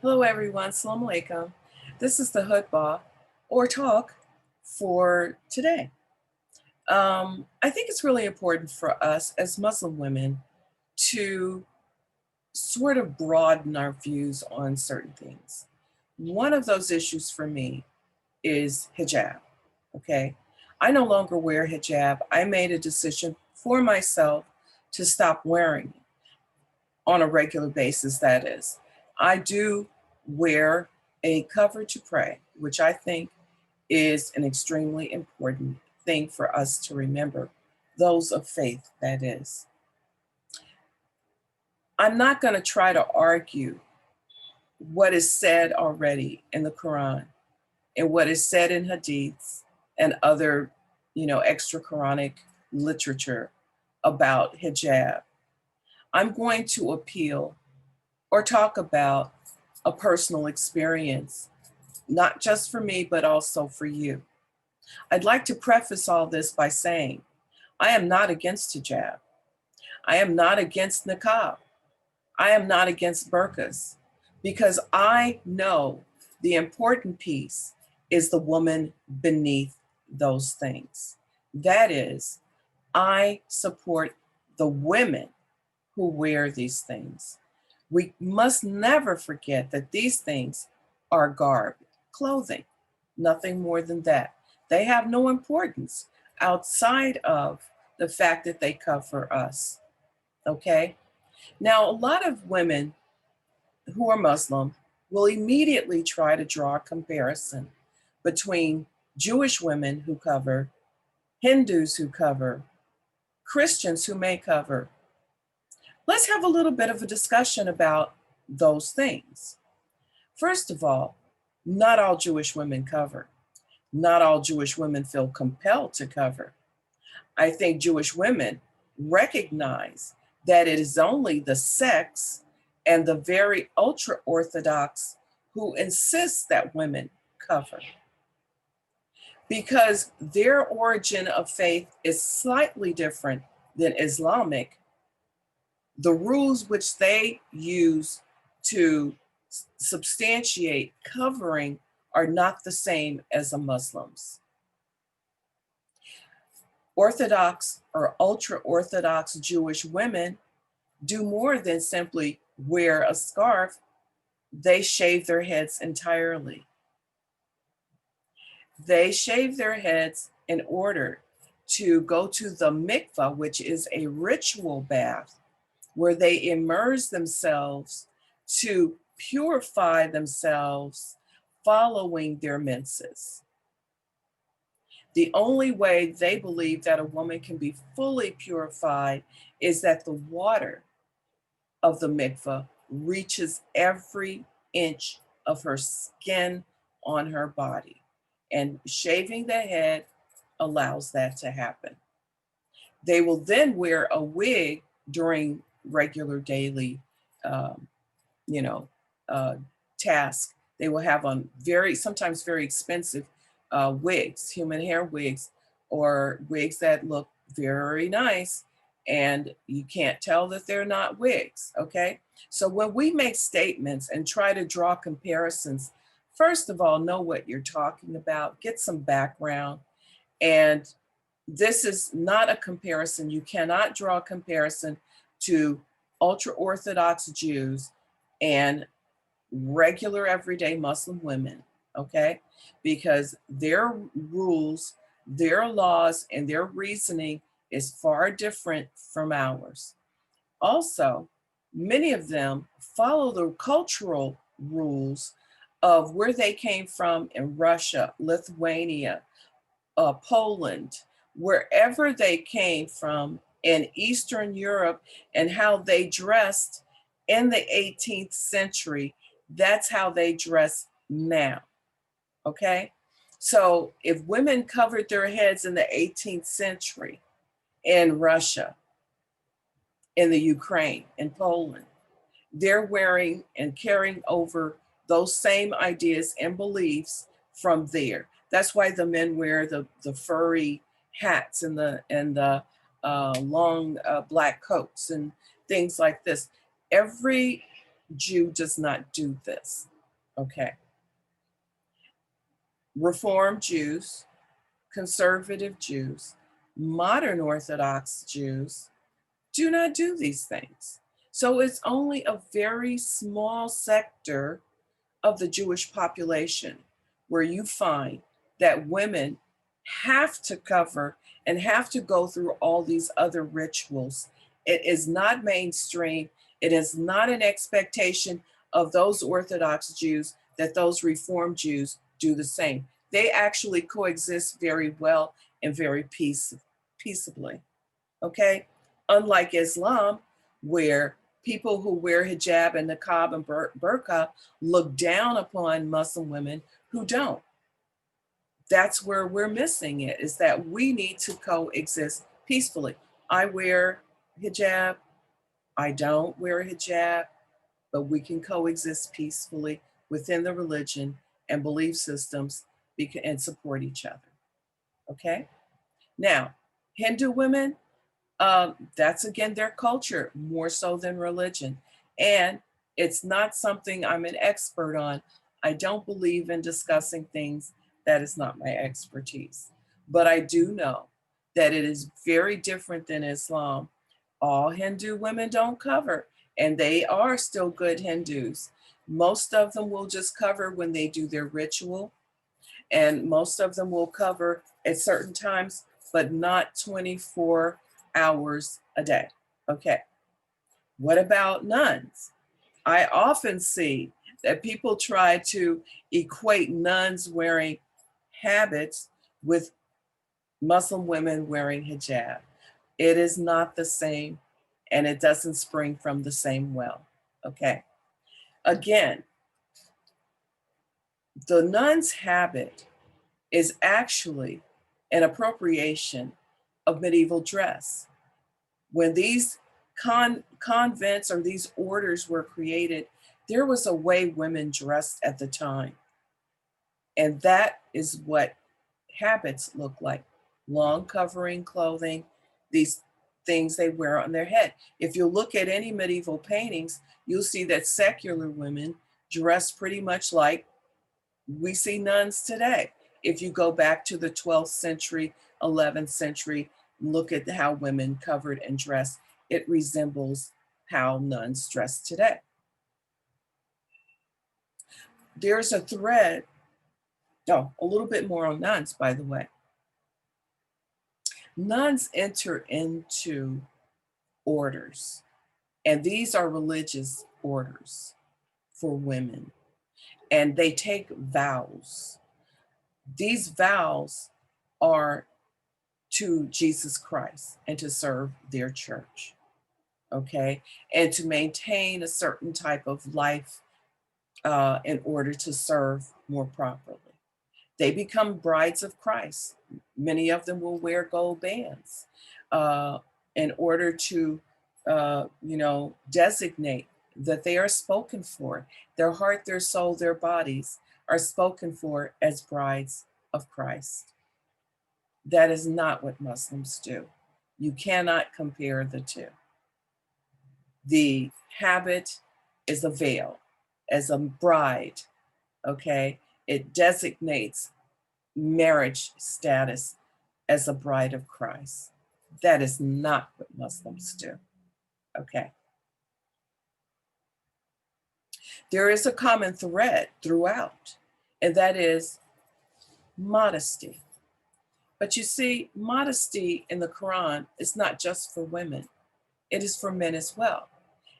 Hello everyone, Assalamu alaikum. This is the Khutbah or talk for today. I think it's really important for us as Muslim women to sort of broaden our views on certain things. One of those issues for me is hijab, okay? I no longer wear hijab. I made a decision for myself to stop wearing it on a regular basis, that is. I do wear a cover to pray, which I think is an extremely important thing for us to remember, those of faith, that is. I'm not going to try to argue what is said already in the Quran and what is said in hadiths and other, extra Quranic literature about hijab. I'm going to appeal or talk about a personal experience, not just for me, but also for you. I'd like to preface all this by saying, I am not against hijab. I am not against niqab. I am not against burqas, because I know the important piece is the woman beneath those things. That is, I support the women who wear these things. We must never forget that these things are garb, clothing, nothing more than that. They have no importance outside of the fact that they cover us, okay? Now, a lot of women who are Muslim will immediately try to draw a comparison between Jewish women who cover, Hindus who cover, Christians who may cover. Let's have a little bit of a discussion about those things. First of all, not all Jewish women cover. Not all Jewish women feel compelled to cover. I think Jewish women recognize that it is only the sects and the very ultra-Orthodox who insist that women cover, because their origin of faith is slightly different than Islamic. The rules which they use to substantiate covering are not the same as a Muslim's. Orthodox or ultra-Orthodox Jewish women do more than simply wear a scarf. They shave their heads entirely. They shave their heads in order to go to the mikvah, which is a ritual bath, where they immerse themselves to purify themselves following their menses. The only way they believe that a woman can be fully purified is that the water of the mikvah reaches every inch of her skin on her body. And shaving the head allows that to happen. They will then wear a wig during regular daily, um, you know, task. They will have on sometimes very expensive wigs, human hair wigs, or wigs that look very nice, and you can't tell that they're not wigs, okay? So when we make statements and try to draw comparisons, first of all, know what you're talking about, get some background, and this is not a comparison. You cannot draw a comparison to ultra-Orthodox Jews and regular everyday Muslim women, okay? Because their rules, their laws, and their reasoning is far different from ours. Also, many of them follow the cultural rules of where they came from in Russia, Lithuania, Poland, wherever they came from in Eastern Europe, and how they dressed in the 18th century. That's how they dress now, okay? So if women covered their heads in the 18th century in Russia, in the Ukraine, in Poland, they're wearing and carrying over those same ideas and beliefs from there. That's why the men wear the furry hats and the long black coats and things like this. Every Jew does not do this. Okay. Reform Jews, conservative Jews, modern Orthodox Jews do not do these things. So it's only a very small sector of the Jewish population where you find that women have to cover and have to go through all these other rituals. It is not mainstream. It is not an expectation of those Orthodox Jews that those Reform Jews do the same. They actually coexist very well and very peaceably. Okay? Unlike Islam, where people who wear hijab and niqab and burqa look down upon Muslim women who don't. That's where we're missing it, is that we need to coexist peacefully. I wear hijab, I don't wear a hijab, but we can coexist peacefully within the religion and belief systems and support each other. Okay? Now, Hindu women, that's again their culture more so than religion. And it's not something I'm an expert on. I don't believe in discussing things that is not my expertise. But I do know that it is very different than Islam. All Hindu women don't cover, and they are still good Hindus. Most of them will just cover when they do their ritual, and most of them will cover at certain times, but not 24 hours a day. Okay. What about nuns? I often see that people try to equate nuns wearing habits with Muslim women wearing hijab. It is not the same, and it doesn't spring from the same well. Okay. Again, the nun's habit is actually an appropriation of medieval dress. When these convents or these orders were created, there was a way women dressed at the time. And that is what habits look like. Long covering clothing, these things they wear on their head. If you look at any medieval paintings, you'll see that secular women dress pretty much like we see nuns today. If you go back to the 12th century, 11th century, look at how women covered and dressed, it resembles how nuns dress today. There's a thread, a little bit more on nuns, by the way. Nuns enter into orders, and these are religious orders for women, and they take vows. These vows are to Jesus Christ and to serve their church, okay? And to maintain a certain type of life in order to serve more properly. They become brides of Christ. Many of them will wear gold bands in order to, designate that they are spoken for. Their heart, their soul, their bodies are spoken for as brides of Christ. That is not what Muslims do. You cannot compare the two. The habit is a veil. As a bride, okay, it designates marriage status as a bride of Christ. That is not what Muslims do, okay? There is a common thread throughout, and that is modesty. But you see, modesty in the Quran is not just for women, it is for men as well.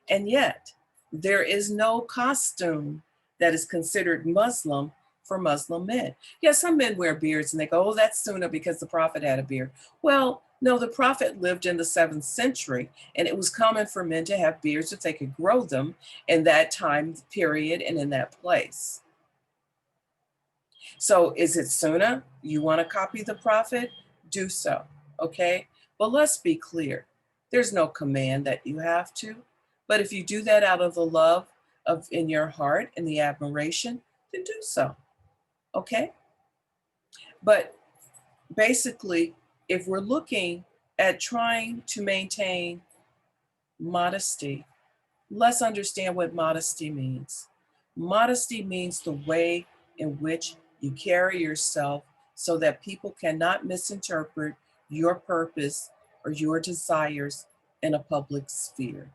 And yet, there is no costume that is considered Muslim for Muslim men. Yes, some men wear beards and they go, oh, that's Sunnah because the Prophet had a beard. Well, no, the Prophet lived in the 7th century, and it was common for men to have beards if they could grow them in that time period and in that place. So is it Sunnah? You want to copy the Prophet? Do so, okay? But let's be clear. There's no command that you have to. But if you do that out of the love of in your heart and the admiration, then do so, okay? But basically, if we're looking at trying to maintain modesty, let's understand what modesty means. Modesty means the way in which you carry yourself so that people cannot misinterpret your purpose or your desires in a public sphere.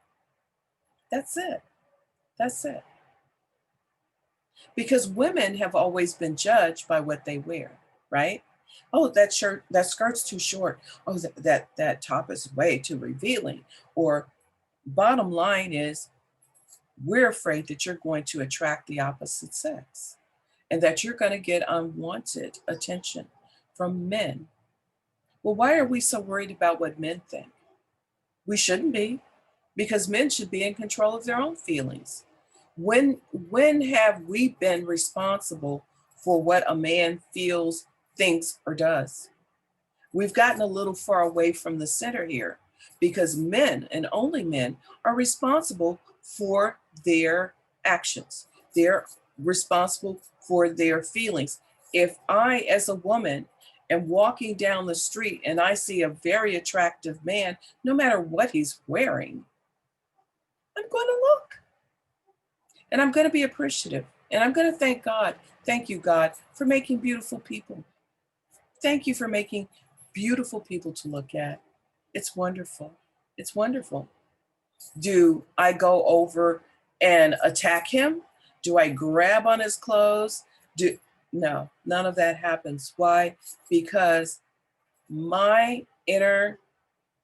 That's it. That's it. Because women have always been judged by what they wear, right? Oh, that shirt, that skirt's too short. Oh, that top is way too revealing. Or bottom line is, we're afraid that you're going to attract the opposite sex and that you're going to get unwanted attention from men. Well, why are we so worried about what men think? We shouldn't be, because men should be in control of their own feelings. When have we been responsible for what a man feels, thinks, or does? We've gotten a little far away from the center here, because men, and only men, are responsible for their actions. They're responsible for their feelings. If I, as a woman, am walking down the street and I see a very attractive man, no matter what he's wearing, I'm going to look. And I'm going to be appreciative. And I'm going to thank God. Thank you, God, for making beautiful people. Thank you for making beautiful people to look at. It's wonderful. It's wonderful. Do I go over and attack him? Do I grab on his clothes? No, none of that happens. Why? Because my inner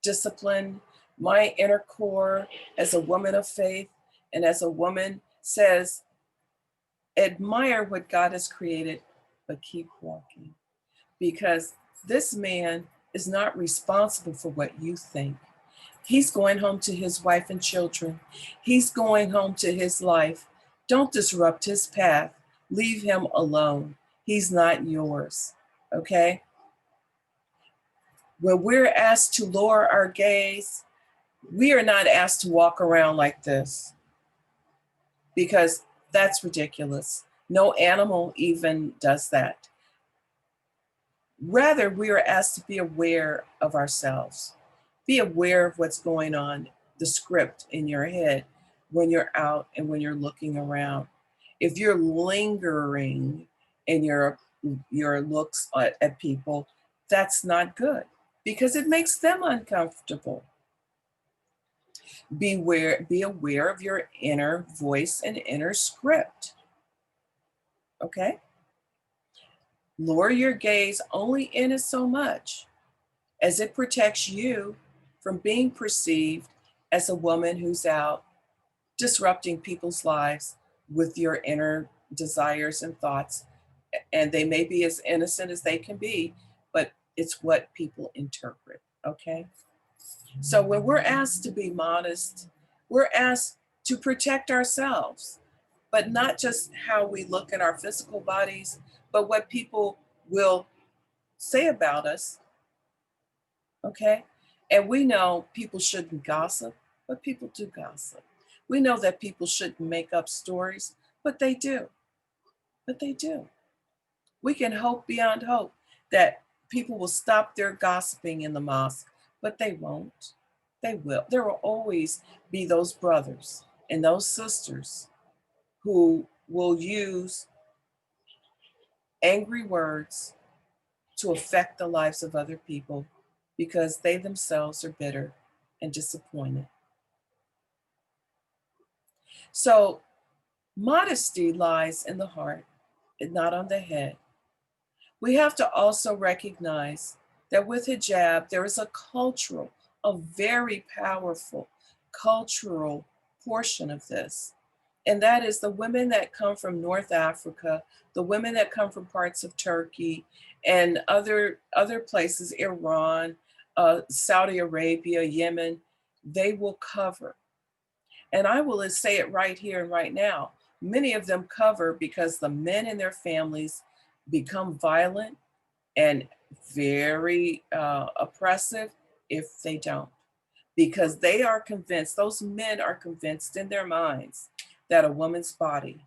discipline, my inner core as a woman of faith and as a woman says, admire what God has created, but keep walking. Because this man is not responsible for what you think. He's going home to his wife and children. He's going home to his life. Don't disrupt his path. Leave him alone. He's not yours, okay? When we're asked to lower our gaze, we are not asked to walk around like this, because that's ridiculous. No animal even does that. Rather, we are asked to be aware of ourselves. Be aware of what's going on, the script in your head when you're out and when you're looking around. If you're lingering in your looks at people, that's not good, because it makes them uncomfortable. Be aware of your inner voice and inner script. Okay? Lower your gaze only in so much as it protects you from being perceived as a woman who's out disrupting people's lives with your inner desires and thoughts. And they may be as innocent as they can be, but it's what people interpret, okay? So when we're asked to be modest, we're asked to protect ourselves, but not just how we look in our physical bodies, but what people will say about us, okay? And we know people shouldn't gossip, but people do gossip. We know that people shouldn't make up stories, but they do. But they do. We can hope beyond hope that people will stop their gossiping in the mosque, but they won't. They will. There will always be those brothers and those sisters who will use angry words to affect the lives of other people because they themselves are bitter and disappointed. So modesty lies in the heart and not on the head. We have to also recognize that with hijab, there is a very powerful cultural portion of this. And that is the women that come from North Africa, the women that come from parts of Turkey and other places, Iran, Saudi Arabia, Yemen, they will cover. And I will say it right here and right now. Many of them cover because the men in their families become violent and very oppressive if they don't. Because they are convinced, those men are convinced in their minds that a woman's body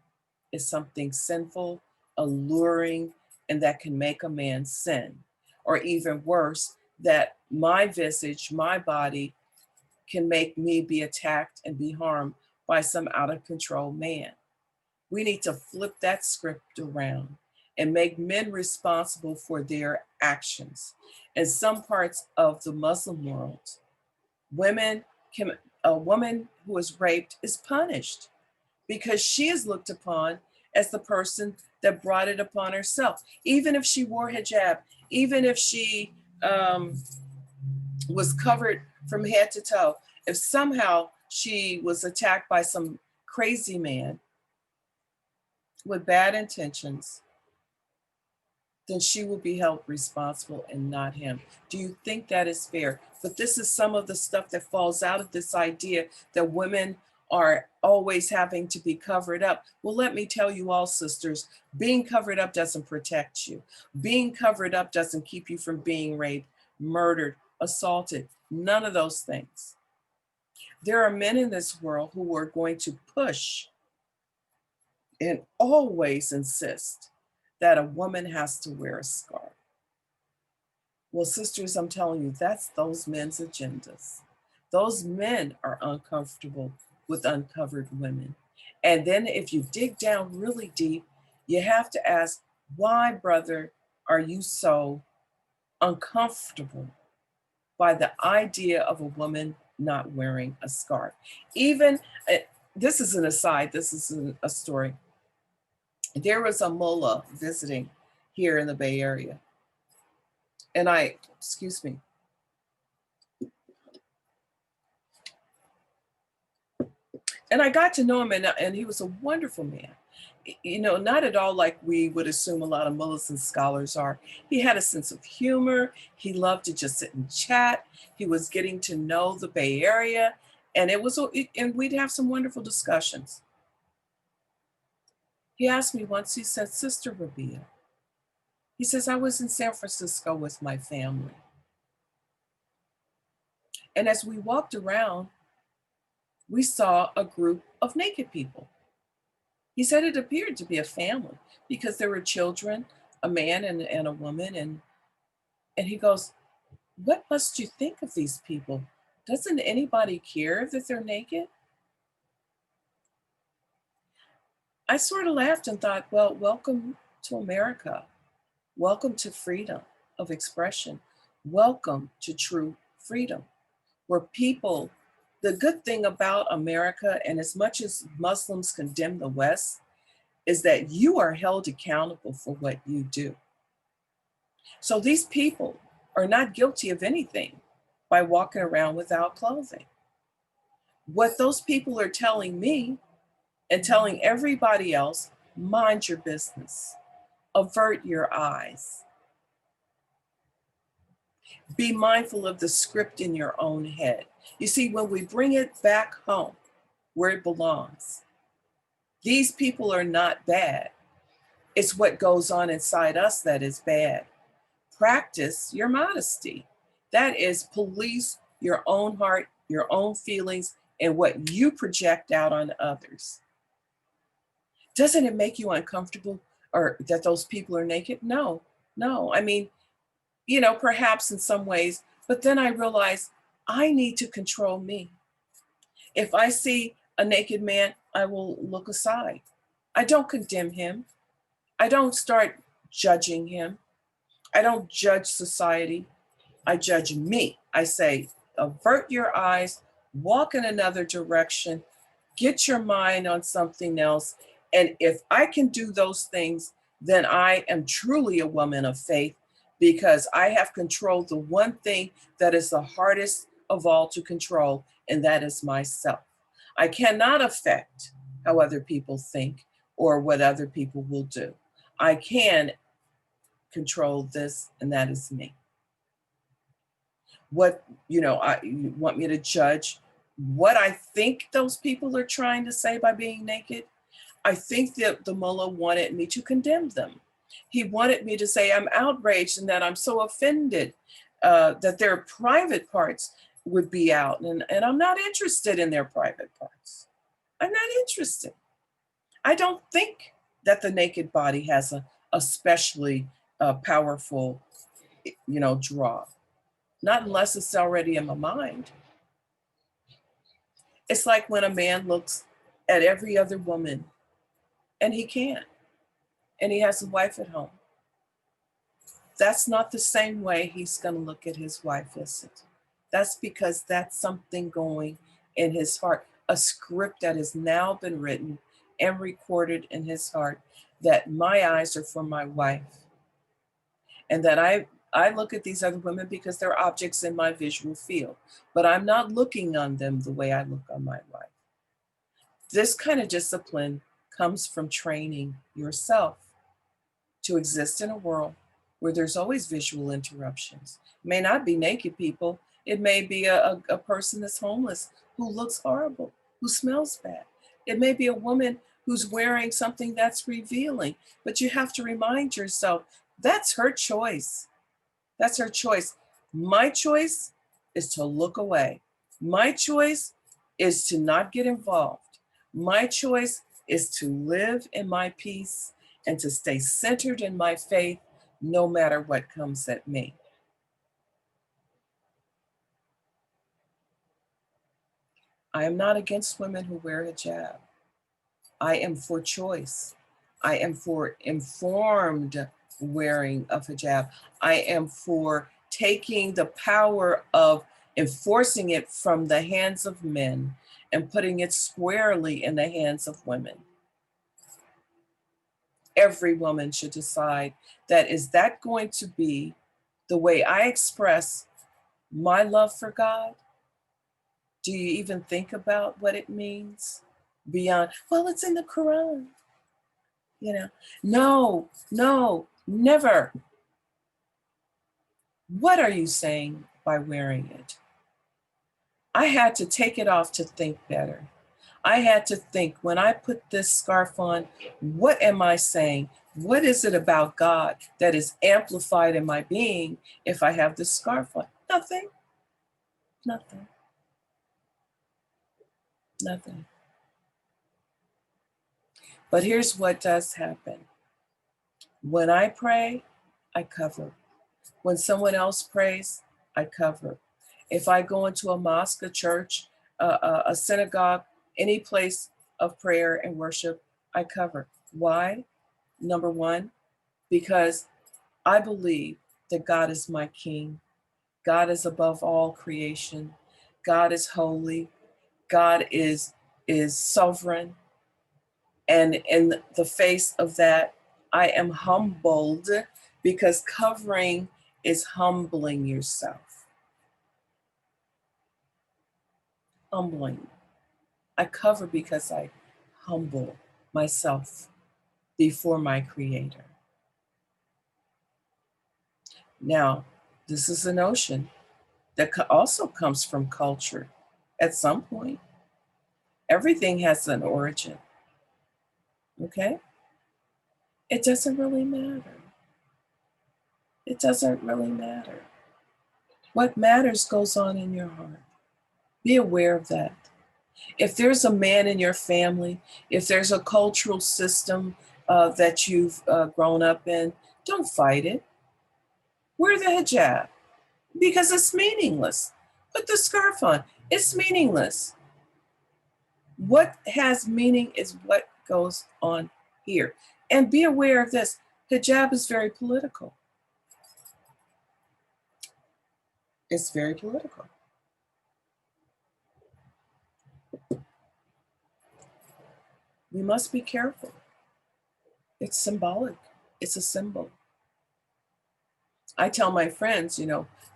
is something sinful, alluring, and that can make a man sin. Or even worse, that my visage, my body, can make me be attacked and be harmed by some out of control man. We need to flip that script around and make men responsible for their actions. In some parts of the Muslim world, women can, a woman who is raped is punished because she is looked upon as the person that brought it upon herself. Even if she wore hijab, even if she was covered from head to toe, if somehow she was attacked by some crazy man with bad intentions, then she will be held responsible and not him. Do you think that is fair? But this is some of the stuff that falls out of this idea that women are always having to be covered up. Well, let me tell you all, sisters, being covered up doesn't protect you. Being covered up doesn't keep you from being raped, murdered, assaulted, none of those things. There are men in this world who are going to push and always insist that a woman has to wear a scarf. Well, sisters, I'm telling you, that's those men's agendas. Those men are uncomfortable with uncovered women. And then if you dig down really deep, you have to ask, why, brother, are you so uncomfortable by the idea of a woman not wearing a scarf? Even, this is an aside, this is a story. There was a mullah visiting here in the Bay Area. And excuse me. And I got to know him, and he was a wonderful man. You know, not at all like we would assume a lot of mullahs and scholars are. He had a sense of humor. He loved to just sit and chat. He was getting to know the Bay Area, and and we'd have some wonderful discussions. He asked me once, he said, Sister Rabi'a, he says, I was in San Francisco with my family. And as we walked around, we saw a group of naked people. He said it appeared to be a family because there were children, a man and a woman. And he goes, what must you think of these people? Doesn't anybody care that they're naked? I sort of laughed and thought, well, welcome to America. Welcome to freedom of expression. Welcome to true freedom, where people, the good thing about America, and as much as Muslims condemn the West, is that you are held accountable for what you do. So these people are not guilty of anything by walking around without clothing. What those people are telling me and telling everybody else, mind your business, avert your eyes. Be mindful of the script in your own head. You see, when we bring it back home where it belongs, these people are not bad. It's what goes on inside us that is bad. Practice your modesty. That is, police your own heart, your own feelings, and what you project out on others. Doesn't it make you uncomfortable or that those people are naked? No, no. I mean, you know, perhaps in some ways, but then I realize I need to control me. If I see a naked man, I will look aside. I don't condemn him. I don't start judging him. I don't judge society. I judge me. I say, avert your eyes, walk in another direction, get your mind on something else. And if I can do those things, then I am truly a woman of faith because I have controlled the one thing that is the hardest of all to control, and that is myself. I cannot affect how other people think or what other people will do. I can control this, and that is me. What, you want me to judge what I think those people are trying to say by being naked? I think that the mullah wanted me to condemn them. He wanted me to say I'm outraged and that I'm so offended that their private parts would be out. And I'm not interested in their private parts. I'm not interested. I don't think that the naked body has a especially powerful, draw. Not unless it's already in my mind. It's like when a man looks at every other woman and he can't, and he has a wife at home. That's not the same way he's going to look at his wife, is it? That's because that's something going in his heart, a script that has now been written and recorded in his heart, that my eyes are for my wife, and that I look at these other women because they're objects in my visual field, but I'm not looking on them the way I look on my wife. This kind of discipline comes from training yourself to exist in a world where there's always visual interruptions. It may not be naked people. It may be a person that's homeless who looks horrible, who smells bad. It may be a woman who's wearing something that's revealing, but you have to remind yourself, that's her choice. That's her choice. My choice is to look away. My choice is to not get involved. My choice is to live in my peace and to stay centered in my faith no matter what comes at me. I am not against women who wear hijab. I am for choice. I am for informed wearing of hijab. I am for taking the power of enforcing it from the hands of men and putting it squarely in the hands of women. Every woman should decide that, is that going to be the way I express my love for God? Do you even think about what it means beyond, well, it's in the Quran? No, never. What are you saying by wearing it? I had to take it off to think better. I had to think, when I put this scarf on, what am I saying? What is it about God that is amplified in my being if I have this scarf on? Nothing. But here's what does happen. When I pray, I cover. When someone else prays, I cover. If I go into a mosque, a church, a synagogue, any place of prayer and worship, I cover. Why? Number one, because I believe that God is my king. God is above all creation. God is holy. God is sovereign. And in the face of that, I am humbled, because covering is humbling yourself. Humbling. I cover because I humble myself before my Creator. Now, this is a notion that also comes from culture at some point. Everything has an origin, okay? It doesn't really matter. It doesn't really matter. What matters goes on in your heart. Be aware of that. If there's a man in your family, if there's a cultural system that you've grown up in, don't fight it. Wear the hijab, because it's meaningless. Put the scarf on. It's meaningless. What has meaning is what goes on here. And be aware of this. Hijab is very political. It's very political. We must be careful. It's symbolic. It's a symbol. I tell my friends,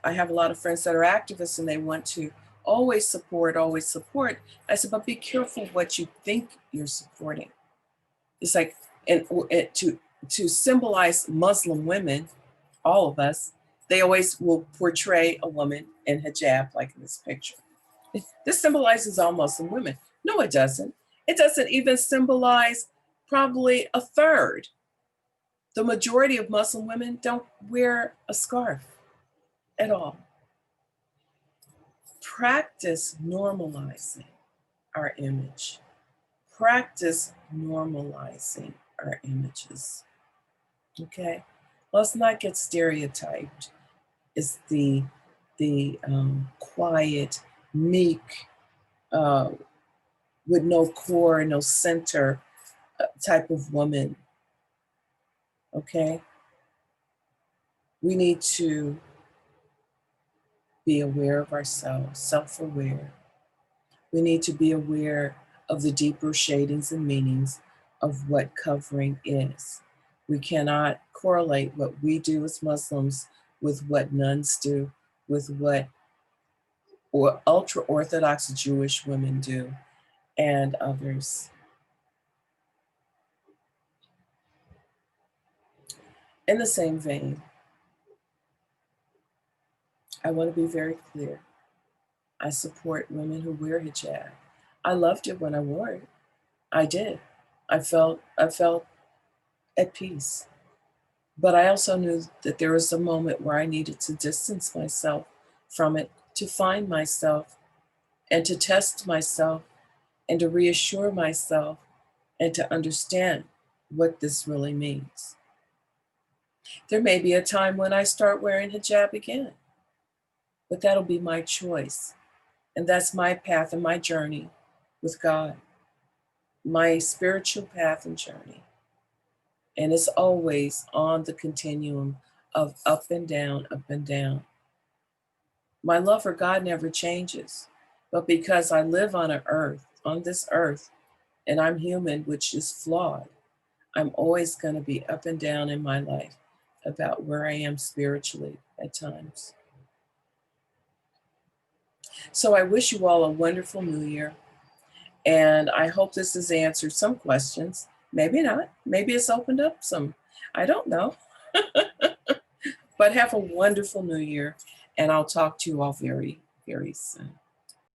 I have a lot of friends that are activists and they want to always support, always support. I said, but be careful what you think you're supporting. It's like, and to symbolize Muslim women, all of us, they always will portray a woman in hijab, like in this picture. This symbolizes all Muslim women. No, it doesn't. It doesn't even symbolize probably a third. The majority of Muslim women don't wear a scarf at all. Practice normalizing our image. Practice normalizing our images. Okay? Let's not get stereotyped as the quiet, meek, with no core, no center, type of woman, okay? We need to be aware of ourselves, self-aware. We need to be aware of the deeper shadings and meanings of what covering is. We cannot correlate what we do as Muslims with what nuns do, with what or ultra-Orthodox Jewish women do, and others. In the same vein, I want to be very clear. I support women who wear hijab. I loved it when I wore it. I did. I felt at peace. But I also knew that there was a moment where I needed to distance myself from it, to find myself and to test myself and to reassure myself and to understand what this really means. There may be a time when I start wearing hijab again, but that'll be my choice. And that's my path and my journey with God, my spiritual path and journey. And it's always on the continuum of up and down, up and down. My love for God never changes, but because I live on this earth, and I'm human, which is flawed, I'm always going to be up and down in my life about where I am spiritually at times. So I wish you all a wonderful new year. And I hope this has answered some questions. Maybe not. Maybe it's opened up some. I don't know. But have a wonderful new year. And I'll talk to you all very, very soon.